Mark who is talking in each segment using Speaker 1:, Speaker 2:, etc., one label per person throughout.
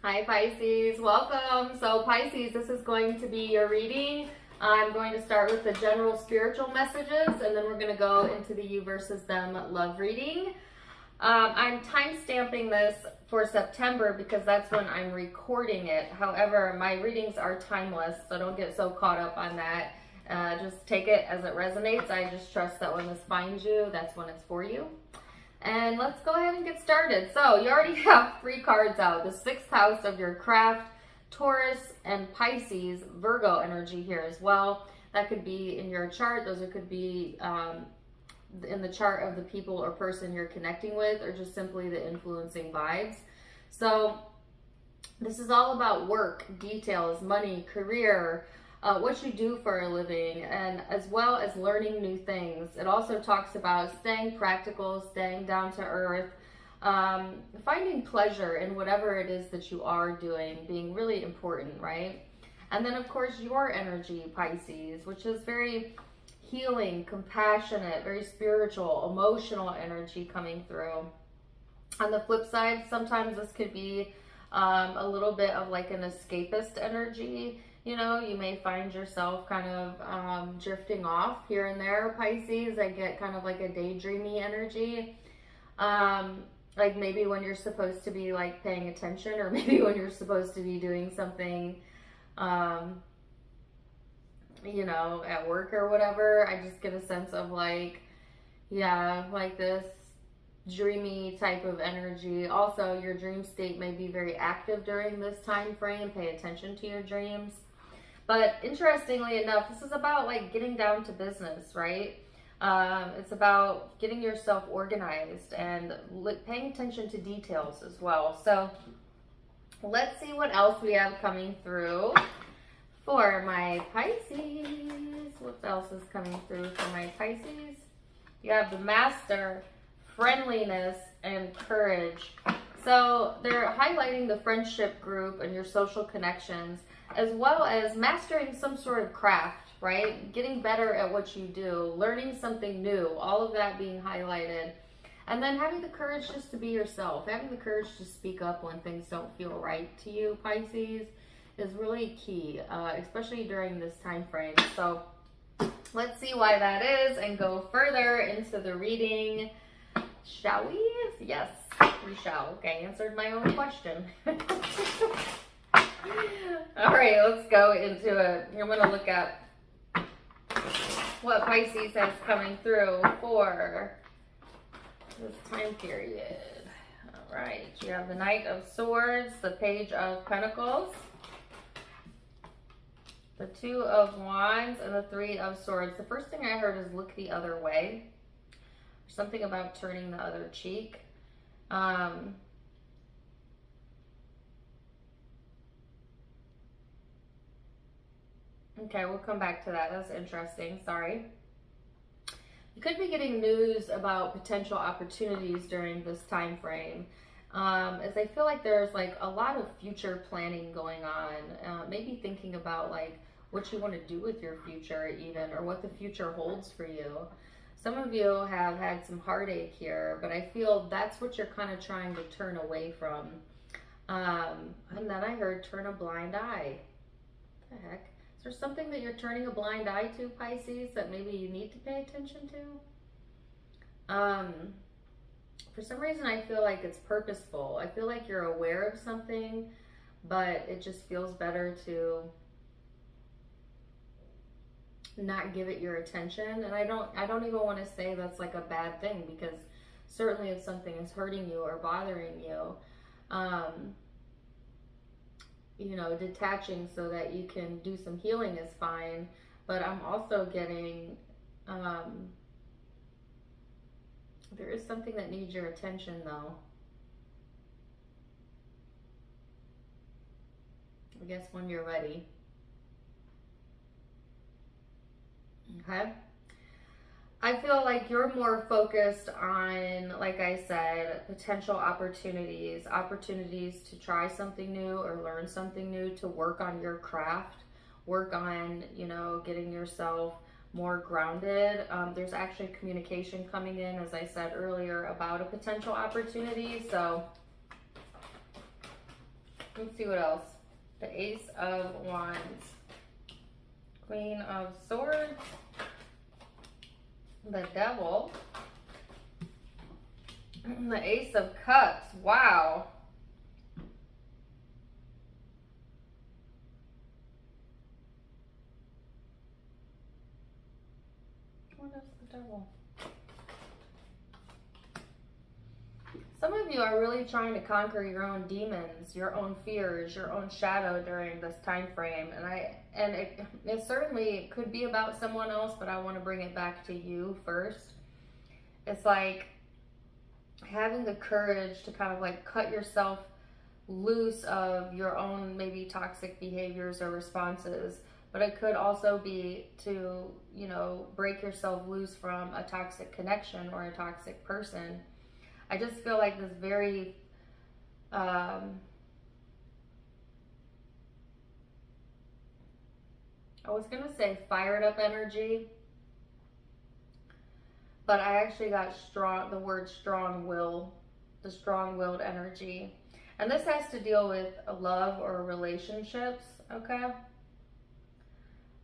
Speaker 1: Hi Pisces, welcome. So Pisces, this is going to be your reading. I'm going to start with the general spiritual messages, and then we're going to go into the you versus them love reading. I'm time stamping this for September because that's when I'm recording it. However, my readings are timeless, so don't get so caught up on that. Just take it as it resonates. I just trust that when this finds you, that's when it's for you. And let's go ahead and get started. So you already have 3 cards out. The 6th house of your craft, Taurus, and Pisces, Virgo energy here as well. That could be in your chart. Those could be in the chart of the people or person you're connecting with, or just simply the influencing vibes. So this is all about work, details, money, career, what you do for a living, and as well as learning new things. It also talks about staying practical, staying down to earth, finding pleasure in whatever it is that you are doing, being really important, right? And then of course your energy, Pisces, which is very healing, compassionate, very spiritual, emotional energy coming through. On the flip side, sometimes this could be a little bit of like an escapist energy. You know, you may find yourself kind of drifting off here and there, Pisces. I get kind of like a daydreamy energy. Like maybe when you're supposed to be like paying attention, or maybe when you're supposed to be doing something, you know, at work or whatever. I just get a sense of like, yeah, like this dreamy type of energy. Also, your dream state may be very active during this time frame. Pay attention to your dreams. But interestingly enough, this is about like getting down to business, right? It's about getting yourself organized and paying attention to details as well. So let's see what else we have coming through for my Pisces. What else is coming through for my Pisces? You have the Master, friendliness, and courage. So they're highlighting the friendship group and your social connections, as well as mastering some sort of craft, right? Getting better at what you do, learning something new, all of that being highlighted. And then having the courage just to be yourself, having the courage to speak up when things don't feel right to you, Pisces, is really key, especially during this time frame. So let's see why that is and go further into the reading. Shall we? Yes, we shall. Okay, answered my own question. All right, let's go into it. I'm going to look at what Pisces has coming through for this time period. All right, you have the Knight of Swords, the Page of Pentacles, the 2 of Wands, and the 3 of Swords. The first thing I heard is look the other way. Something about turning the other cheek. Okay, we'll come back to that. That's interesting. Sorry. You could be getting news about potential opportunities during this time frame. As I feel like there's like a lot of future planning going on. Maybe thinking about like what you want to do with your future even, or what the future holds for you. Some of you have had some heartache here, but I feel that's what you're kind of trying to turn away from. And then I heard turn a blind eye. What the heck? Is there something that you're turning a blind eye to, Pisces, that maybe you need to pay attention to? For some reason, I feel like it's purposeful. I feel like you're aware of something, but it just feels better to not give it your attention. And I don't even want to say that's like a bad thing, because certainly if something is hurting you or bothering you, you know, detaching so that you can do some healing is fine. But I'm also getting there is something that needs your attention though. I guess when you're ready. Okay. I feel like you're more focused on, like I said, potential opportunities to try something new or learn something new, to work on your craft, work on, you know, getting yourself more grounded. There's actually communication coming in, as I said earlier, about a potential opportunity. So Let's see what else. The Ace of Wands. Queen of Swords. The Devil. The Ace of Cups. Wow. What is the Devil? Some of you are really trying to conquer your own demons, your own fears, your own shadow during this time frame. And it certainly could be about someone else, but I want to bring it back to you first. It's like having the courage to kind of like cut yourself loose of your own maybe toxic behaviors or responses. But it could also be to, you know, break yourself loose from a toxic connection or a toxic person. I just feel like this very, I was going to say fired up energy, but I actually got the word strong-willed, the strong-willed energy. And this has to deal with love or relationships, okay?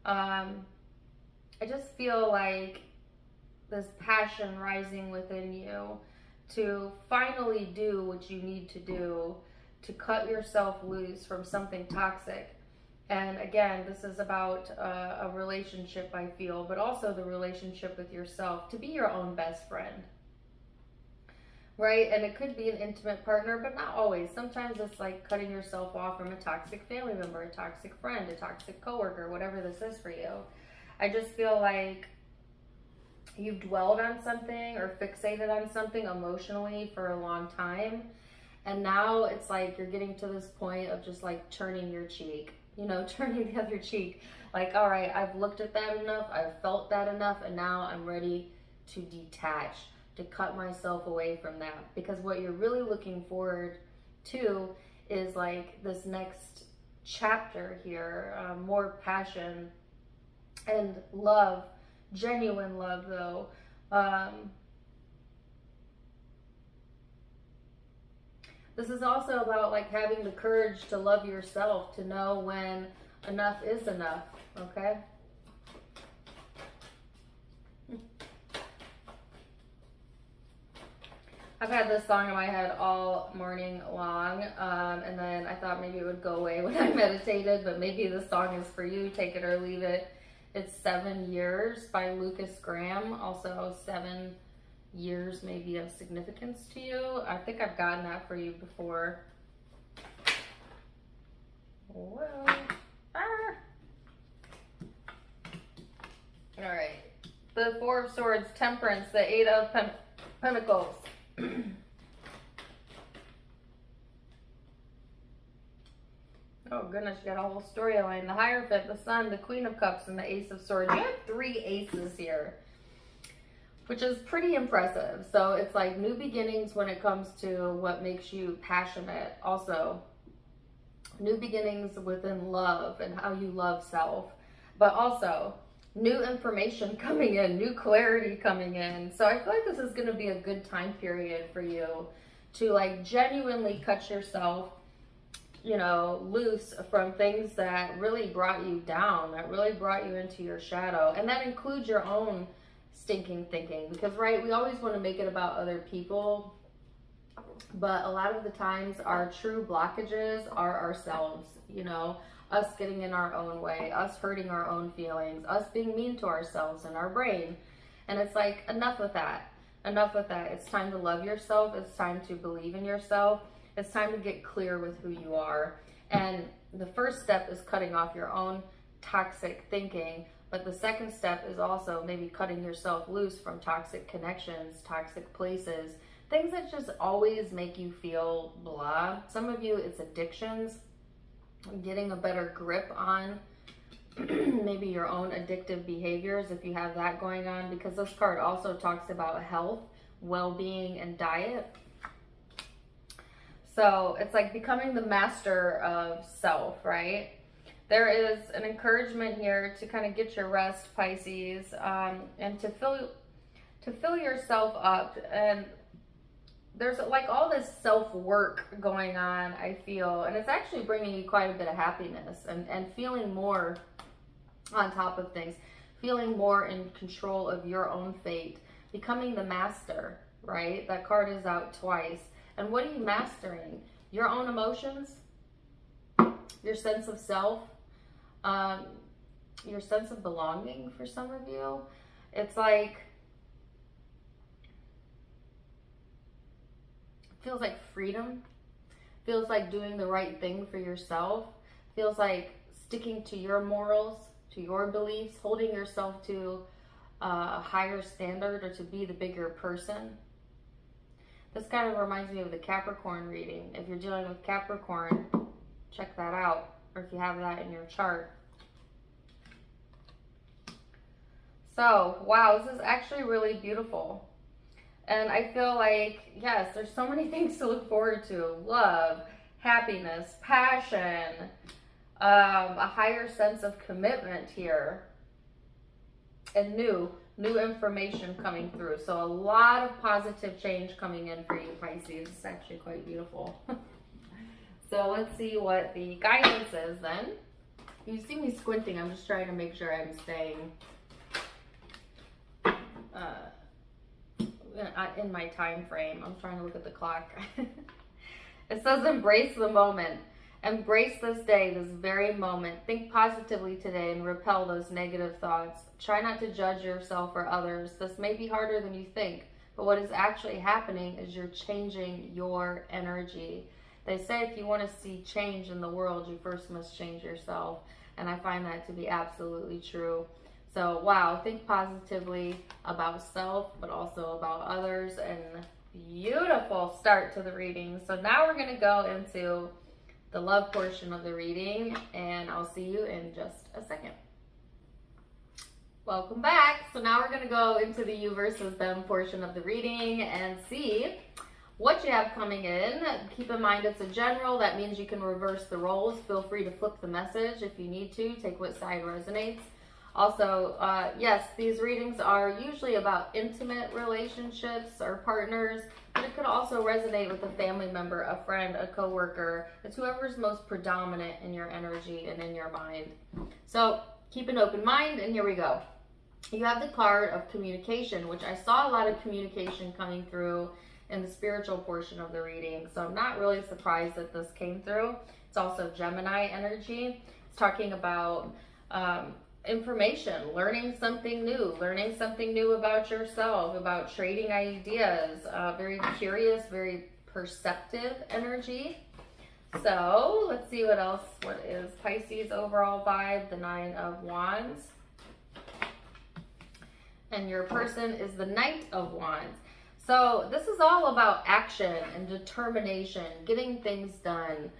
Speaker 1: I just feel like this passion rising within you to finally do what you need to do to cut yourself loose from something toxic. And again, this is about a relationship, I feel, but also the relationship with yourself, to be your own best friend, right? And it could be an intimate partner, but not always. Sometimes it's like cutting yourself off from a toxic family member, a toxic friend, a toxic coworker, whatever this is for you. I just feel like you've dwelled on something or fixated on something emotionally for a long time. And now it's like you're getting to this point of just like turning your cheek, you know, turning the other cheek. Like, all right, I've looked at that enough. I've felt that enough. And now I'm ready to detach, to cut myself away from that. Because what you're really looking forward to is like this next chapter here, more passion and love. Genuine love, though. This is also about like having the courage to love yourself, to know when enough is enough, okay? I've had this song in my head all morning long, and then I thought maybe it would go away when I meditated, but maybe this song is for you. Take it or leave it. It's 7 Years by Lucas Graham. Also 7 years maybe of significance to you. I think I've gotten that for you before. Whoa. Ah. All right. The Four of Swords, Temperance, the Eight of Pentacles. Oh goodness, you got a whole storyline. The Hierophant, the Sun, the Queen of Cups, and the Ace of Swords. You have 3 aces here, which is pretty impressive. So it's like new beginnings when it comes to what makes you passionate. Also, new beginnings within love and how you love self. But also, new information coming in, new clarity coming in. So I feel like this is going to be a good time period for you to like genuinely cut yourself, you know, loose from things that really brought you down, that really brought you into your shadow. And that includes your own stinking thinking, because right, we always want to make it about other people, but a lot of the times our true blockages are ourselves, you know, us getting in our own way, us hurting our own feelings, us being mean to ourselves and our brain. And it's like, enough with that. Enough with that. It's time to love yourself. It's time to believe in yourself. It's time to get clear with who you are. And the first step is cutting off your own toxic thinking. But the second step is also maybe cutting yourself loose from toxic connections, toxic places, things that just always make you feel blah. Some of you, it's addictions, getting a better grip on maybe your own addictive behaviors if you have that going on, because this card also talks about health, well-being, and diet. So it's like becoming the master of self, right? There is an encouragement here to kind of get your rest, Pisces, and to fill yourself up. And there's like all this self-work going on, I feel, and it's actually bringing you quite a bit of happiness and feeling more on top of things, feeling more in control of your own fate, becoming the master, right? That card is out twice. And what are you mastering? Your own emotions, your sense of self, your sense of belonging for some of you. It's like, feels like freedom, feels like doing the right thing for yourself, feels like sticking to your morals, to your beliefs, holding yourself to a higher standard, or to be the bigger person. This kind of reminds me of the Capricorn reading. If you're dealing with Capricorn, check that out, or if you have that in your chart. So, wow, this is actually really beautiful. And I feel like, yes, there's so many things to look forward to. Love, happiness, passion, a higher sense of commitment here, and new information coming through. So a lot of positive change coming in for you, Pisces. It's actually quite beautiful. So let's see what the guidance is then. You see me squinting. I'm just trying to make sure I'm staying in my time frame. I'm trying to look at the clock. It says embrace the moment. Embrace this day, this very moment. Think positively today and repel those negative thoughts. Try not to judge yourself or others. This may be harder than you think, but what is actually happening is you're changing your energy. They say if you want to see change in the world, you first must change yourself. And I find that to be absolutely true. So, wow, think positively about self, but also about others. And beautiful start to the reading. So now we're going to go into the love portion of the reading, and I'll see you in just a second. Welcome back. So now we're going to go into the you versus them portion of the reading and see what you have coming in. Keep in mind it's a general. That means you can reverse the roles. Feel free to flip the message if you need to. Take what side resonates. Also, yes, these readings are usually about intimate relationships or partners, but it could also resonate with a family member, a friend, a coworker. It's whoever's most predominant in your energy and in your mind. So keep an open mind, and here we go. You have the card of communication, which I saw a lot of communication coming through in the spiritual portion of the reading. So I'm not really surprised that this came through. It's also Gemini energy. It's talking about information, learning something new about yourself, about trading ideas, very curious, very perceptive energy. So let's see what else. What is Pisces overall vibe? The 9 of Wands. And your person is the Knight of Wands. So this is all about action and determination, getting things done.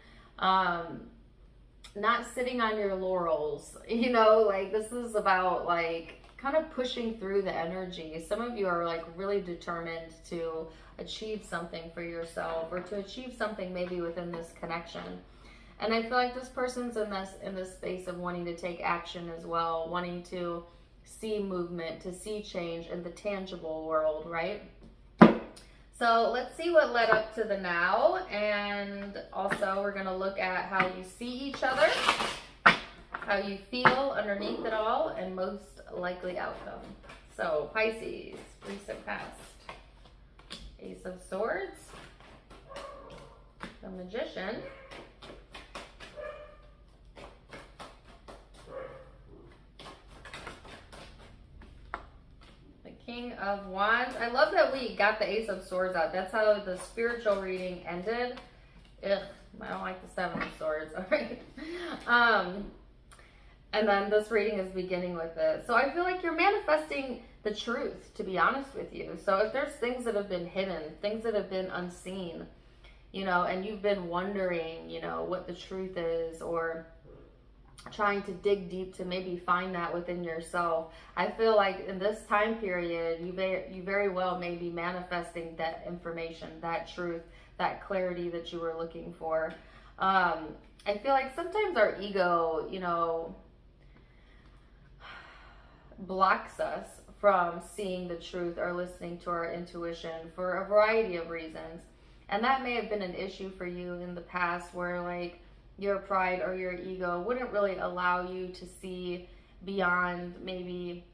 Speaker 1: Not sitting on your laurels, you know, like this is about like kind of pushing through the energy. Some of you are like really determined to achieve something for yourself, or to achieve something maybe within this connection. And I feel like this person's in this space of wanting to take action as well, wanting to see movement, to see change in the tangible world, right? So let's see what led up to the now, and also we're going to look at how you see each other, how you feel underneath it all, and most likely outcome. So Pisces, recent past, Ace of Swords, the Magician, King of Wands. I love that we got the Ace of Swords out. That's how the spiritual reading ended. Ugh, I don't like the 7 of Swords. All right. And then this reading is beginning with it. So I feel like you're manifesting the truth, to be honest with you. So if there's things that have been hidden, things that have been unseen, you know, and you've been wondering, you know, what the truth is, or trying to dig deep to maybe find that within yourself, I feel like in this time period, you very well may be manifesting that information, that truth, that clarity that you were looking for. I feel like sometimes our ego, you know, blocks us from seeing the truth or listening to our intuition for a variety of reasons. And that may have been an issue for you in the past, where like your pride or your ego wouldn't really allow you to see beyond maybe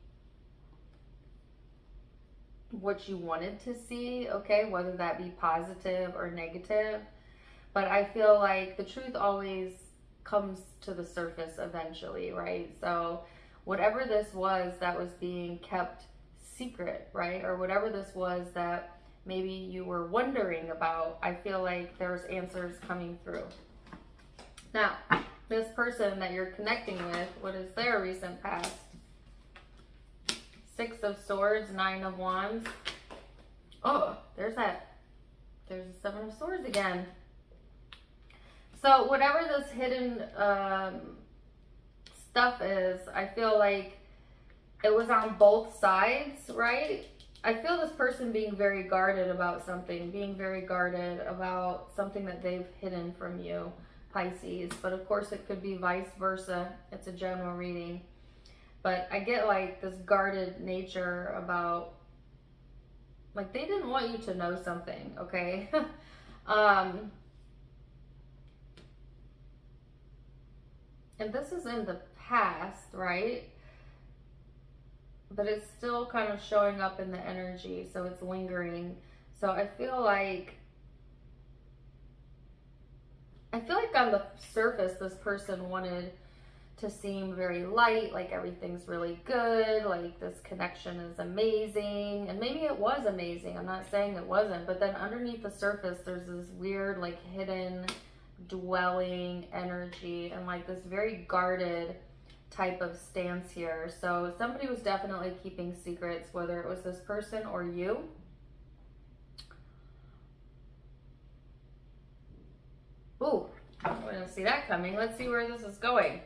Speaker 1: what you wanted to see, okay, whether that be positive or negative. But I feel like the truth always comes to the surface eventually, right? So whatever this was that was being kept secret, right, or whatever this was that maybe you were wondering about, I feel like there's answers coming through. Now, this person that you're connecting with, what is their recent past? Six of Swords, Nine of Wands. Oh, there's the Seven of Swords again. So whatever this hidden stuff is, I feel like it was on both sides, right? I feel this person being very guarded about something, being very guarded about something that they've hidden from you, Pisces. But of course it could be vice versa. It's a general reading. But I get like this guarded nature about, like, they didn't want you to know something, okay? And this is in the past, right? But it's still kind of showing up in the energy, so it's lingering. So I feel like on the surface, this person wanted to seem very light, like everything's really good, like this connection is amazing. And maybe it was amazing, I'm not saying it wasn't, but then underneath the surface, there's this weird, like, hidden dwelling energy and like this very guarded type of stance here. So somebody was definitely keeping secrets, whether it was this person or you. Ooh, I didn't see that coming. Let's see where this is going.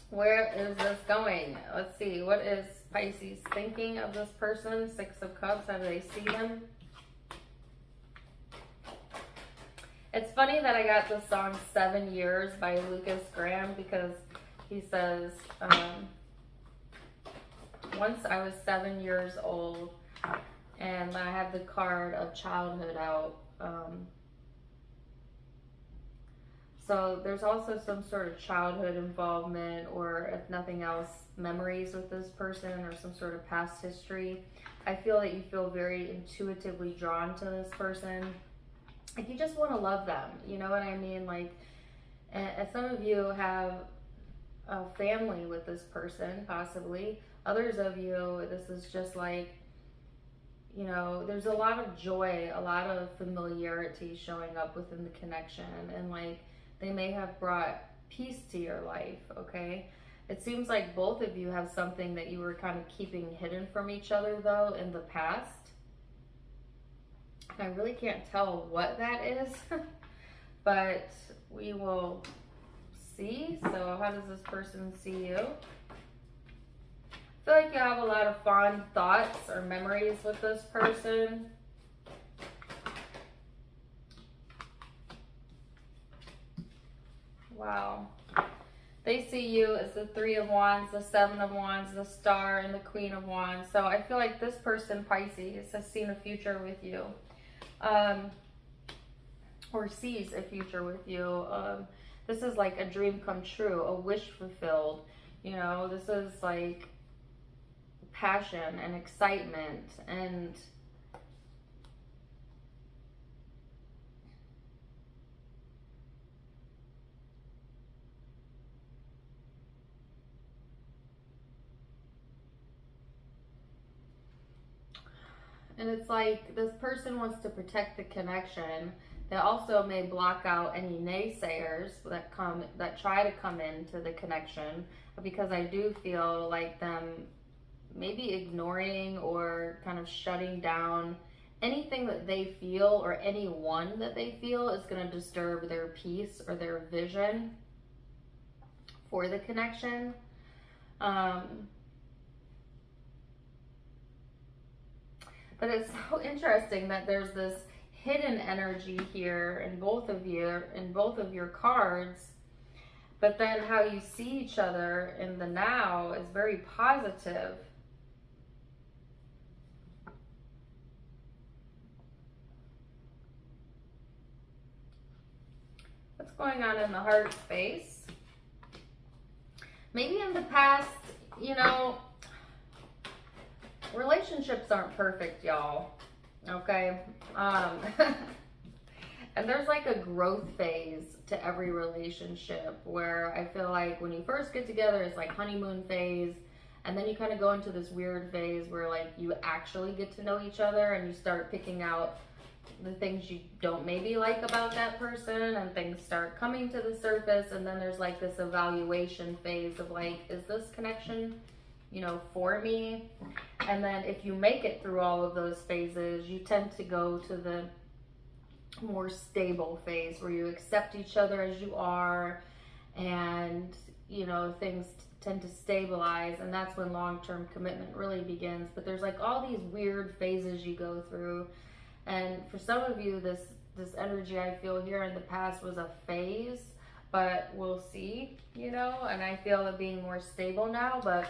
Speaker 1: Where is this going? Let's see. What is Pisces thinking of this person? Six of Cups. How do they see them? It's funny that I got the song 7 Years by Lucas Graham, because he says, once I was 7 years old, and I have the card of childhood out. So there's also some sort of childhood involvement, or if nothing else, memories with this person, or some sort of past history. I feel that you feel very intuitively drawn to this person. Like you just want to love them, you know what I mean? Like, and some of you have a family with this person, possibly. Others of you, this is just like, you know, there's a lot of joy, a lot of familiarity showing up within the connection, and like they may have brought peace to your life, okay? It seems like both of you have something that you were kind of keeping hidden from each other, though, in the past. I really can't tell what that is, but we will see. So how does this person see you? I feel like you have a lot of fond thoughts or memories with this person. Wow. They see you as the Three of Wands, the Seven of Wands, the Star, and the Queen of Wands. So I feel like this person, Pisces, has seen a future with you. Or sees a future with you. This is like a dream come true, a wish fulfilled. You know, this is like passion and excitement, and it's like this person wants to protect the connection. They also may block out any naysayers that try to come into the connection, because I do feel like them maybe ignoring or kind of shutting down anything that they feel, or anyone that they feel is going to disturb their peace or their vision for the connection. But it's so interesting that there's this hidden energy here in both of your cards. But then how you see each other in the now is very positive. What's going on in the heart space? Maybe in the past, you know, relationships aren't perfect, y'all. Okay? And there's like a growth phase to every relationship where I feel like when you first get together, it's like honeymoon phase. And then you kind of go into this weird phase where like you actually get to know each other and you start picking out the things you don't maybe like about that person, and things start coming to the surface. And then there's like this evaluation phase of like, is this connection, you know, for me? And then if you make it through all of those phases, you tend to go to the more stable phase where you accept each other as you are, and you know, things tend to stabilize, and that's when long-term commitment really begins. But there's like all these weird phases you go through, and for some of you, this energy I feel here in the past was a phase, but we'll see, you know. And I feel it being more stable now, but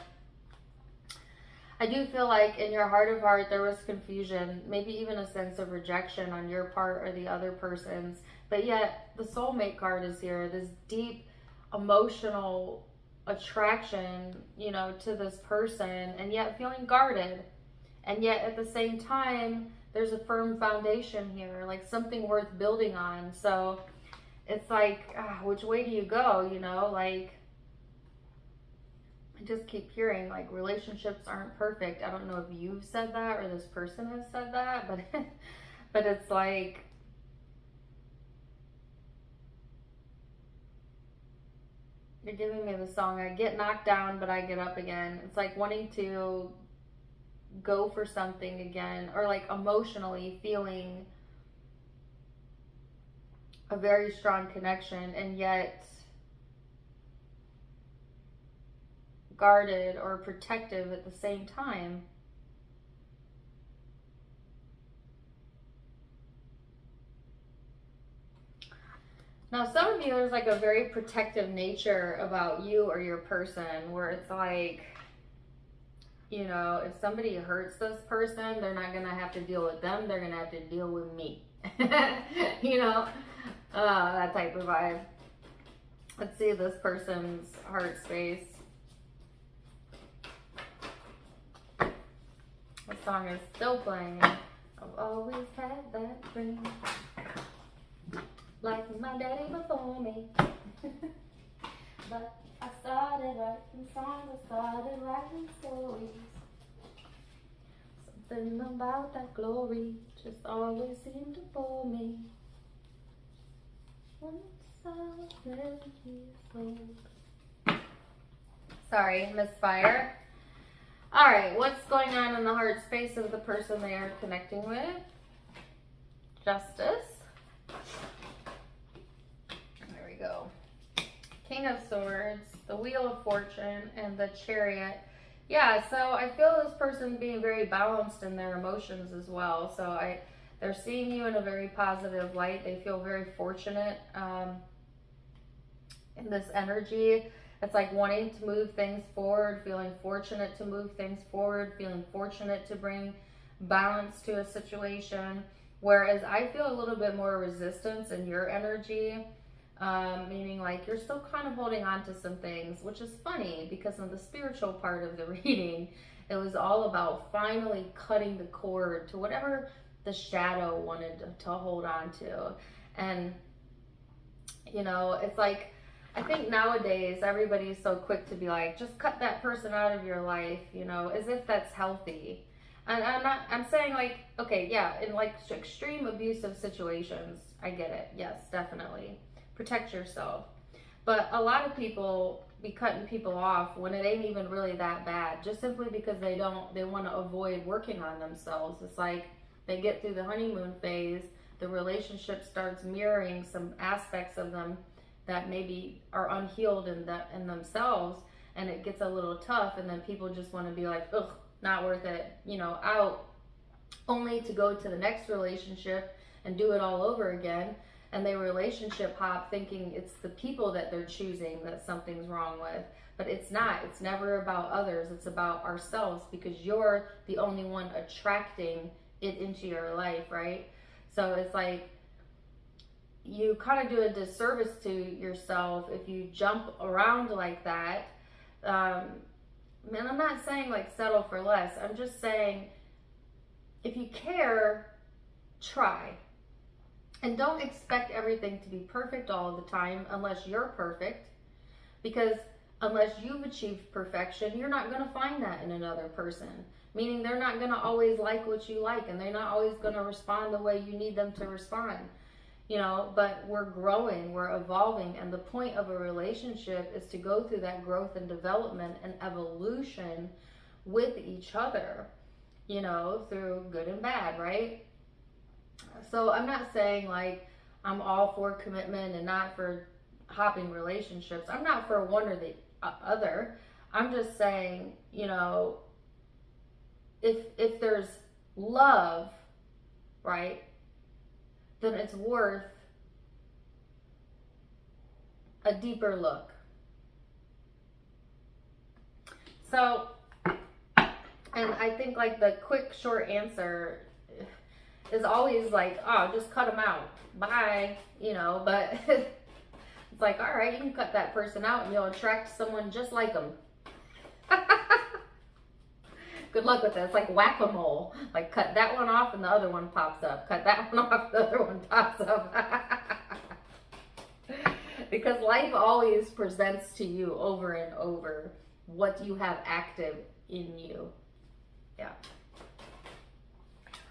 Speaker 1: I do feel like in your heart of heart, there was confusion, maybe even a sense of rejection on your part or the other person's. But yet the soulmate card is here, this deep emotional attraction, you know, to this person, and yet feeling guarded. And yet at the same time, there's a firm foundation here, like something worth building on. So it's like, which way do you go, you know? Like, I just keep hearing like relationships aren't perfect. I don't know if you've said that or this person has said that, but but it's like, you're giving me the song, I get knocked down but I get up again. It's like wanting to go for something again, or like emotionally feeling a very strong connection, and yet guarded or protective at the same time. Now, some of you, there's like a very protective nature about you or your person, where it's like, you know, if somebody hurts this person, they're not going to have to deal with them. They're going to have to deal with me. You know, that type of vibe. Let's see this person's heart space. The song is still playing. I've always had that dream, like my daddy before me. But I started writing songs, I started writing stories. Something about that glory just always seemed to bore me. Once I was 11 years old. Sorry, misfire. Alright, what's going on in the heart space of the person they are connecting with? Justice. There we go. King of Swords, the Wheel of Fortune, and the Chariot. Yeah, so I feel this person being very balanced in their emotions as well. So they're seeing you in a very positive light. They feel very fortunate in this energy. It's like wanting to move things forward, feeling fortunate to move things forward, feeling fortunate to bring balance to a situation. Whereas I feel a little bit more resistance in your energy, meaning like you're still kind of holding on to some things, which is funny because in the spiritual part of the reading, it was all about finally cutting the cord to whatever the shadow wanted to hold on to. And, you know, it's like, I think nowadays everybody's so quick to be like, just cut that person out of your life, you know, as if that's healthy. And I'm saying like, okay, yeah, in like extreme abusive situations, I get it. Yes, definitely. Protect yourself. But a lot of people be cutting people off when it ain't even really that bad, just simply because they want to avoid working on themselves. It's like they get through the honeymoon phase, the relationship starts mirroring some aspects of them that maybe are unhealed in themselves, and it gets a little tough, and then people just want to be like, ugh, not worth it, you know, out, only to go to the next relationship and do it all over again. and they relationship hop thinking it's the people that they're choosing that something's wrong with. But it's not. It's never about others. It's about ourselves, because you're the only one attracting it into your life, right? So it's like you kind of do a disservice to yourself if you jump around like that. And I'm not saying like settle for less. I'm just saying if you care, try. And don't expect everything to be perfect all the time unless you're perfect. Because unless you've achieved perfection, you're not going to find that in another person. Meaning they're not going to always like what you like, and they're not always going to respond the way you need them to respond. You know, but we're growing, we're evolving, and the point of a relationship is to go through that growth and development and evolution with each other, you know, through good and bad, right? So I'm not saying like I'm all for commitment and not for hopping relationships. I'm not for one or the other. I'm just saying, you know, if there's love, right, then it's worth a deeper look. So, and I think like the quick short answer is always like, oh, just cut them out. Bye. You know, but it's like, all right, you can cut that person out and you'll attract someone just like them. Good luck with that. It's like whack-a-mole. Like cut that one off and the other one pops up. Cut that one off, the other one pops up. Because life always presents to you over and over what you have active in you. Yeah.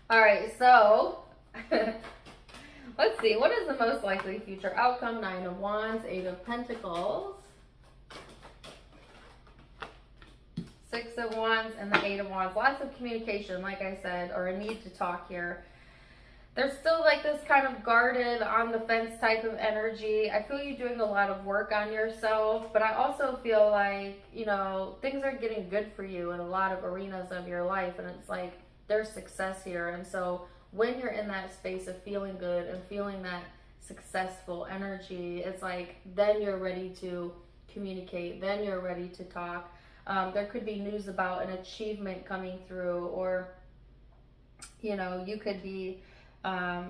Speaker 1: All right, so let's see. What is the most likely future outcome? 9 of Wands, 8 of Pentacles, 6 of Wands, and the 8 of Wands. Lots of communication, like I said, or a need to talk here. There's still like this kind of guarded, on the fence type of energy. I feel you're doing a lot of work on yourself, but I also feel like, you know, things are getting good for you in a lot of arenas of your life, and it's like there's success here. And so when you're in that space of feeling good and feeling that successful energy, it's like then you're ready to communicate, then you're ready to talk. There could be news about an achievement coming through, or, you know, you could be, why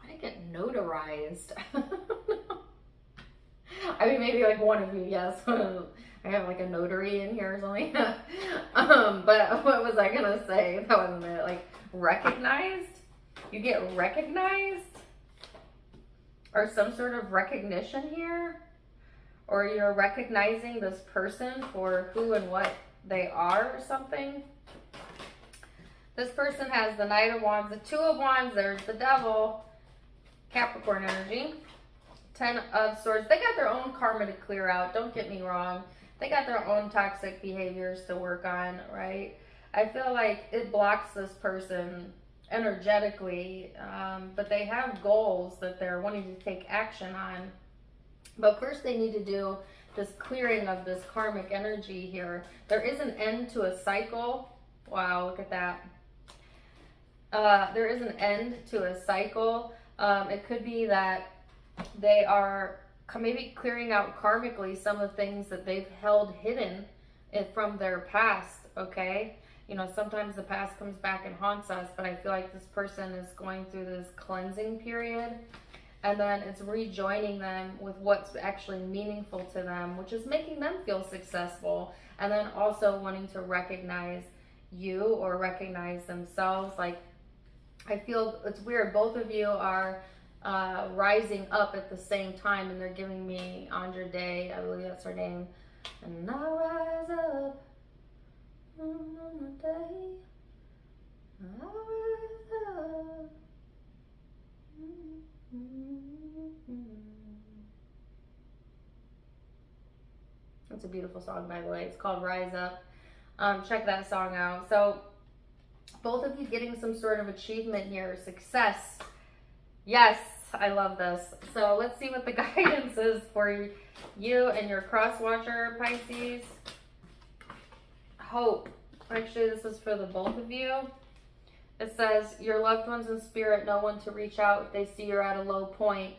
Speaker 1: did it get notarized? I mean, maybe like one of you, yes. I have like a notary in here or something. But what was I gonna say? That wasn't it. Like recognized? You get recognized? Or some sort of recognition here? Or you're recognizing this person for who and what they are or something? This person has the Knight of Wands, the 2 of Wands, there's the Devil, Capricorn energy, 10 of Swords. They got their own karma to clear out, don't get me wrong. They got their own toxic behaviors to work on, right? I feel like it blocks this person energetically, but they have goals that they're wanting to take action on. But first they need to do this clearing of this karmic energy here. There is an end to a cycle. Wow, look at that. There is an end to a cycle. It could be that they are maybe clearing out karmically some of the things that they've held hidden from their past, okay? You know, sometimes the past comes back and haunts us, but I feel like this person is going through this cleansing period, and then it's rejoining them with what's actually meaningful to them, which is making them feel successful, and then also wanting to recognize you or recognize themselves. Like, I feel it's weird, both of you are rising up at the same time, and they're giving me Andra Day, I believe that's her name, and I rise up on the day, I rise up. It's a beautiful song, by the way. It's called Rise Up. Check that song out. So both of you getting some sort of achievement here, success. Yes, I love this. So let's see what the guidance is for you and your cross watcher, Pisces. Hope. Actually, this is for the both of you. It says, your loved ones in spirit know when to reach out if they see you're at a low point.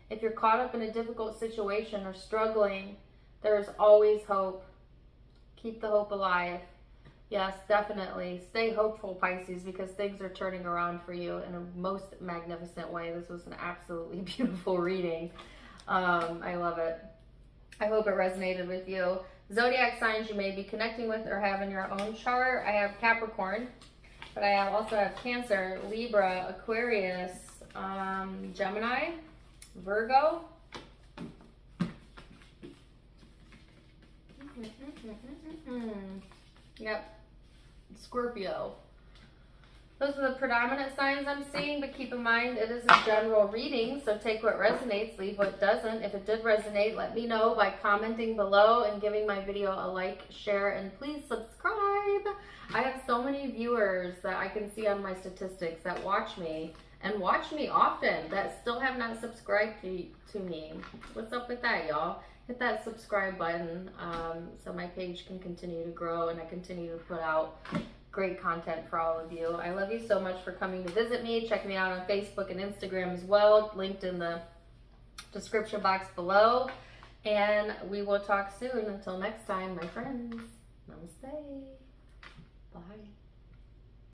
Speaker 1: If you're caught up in a difficult situation or struggling, there is always hope. Keep the hope alive. Yes, definitely. Stay hopeful, Pisces, because things are turning around for you in a most magnificent way. This was an absolutely beautiful reading. I love it. I hope it resonated with you. Zodiac signs you may be connecting with or have in your own chart. I have Capricorn, but I also have Cancer, Libra, Aquarius, Gemini, Virgo. Yep. Scorpio. Those are the predominant signs I'm seeing, but keep in mind it is a general reading, so take what resonates, leave what doesn't. If it did resonate, let me know by commenting below and giving my video a like, share, and please subscribe. I have so many viewers that I can see on my statistics that watch me, and watch me often, that still have not subscribed to me. What's up with that, y'all? Hit that subscribe button so my page can continue to grow and I continue to put out great content for all of you. I love you so much for coming to visit me. Check me out on Facebook and Instagram as well, linked in the description box below. And we will talk soon. Until next time, my friends, namaste. Bye.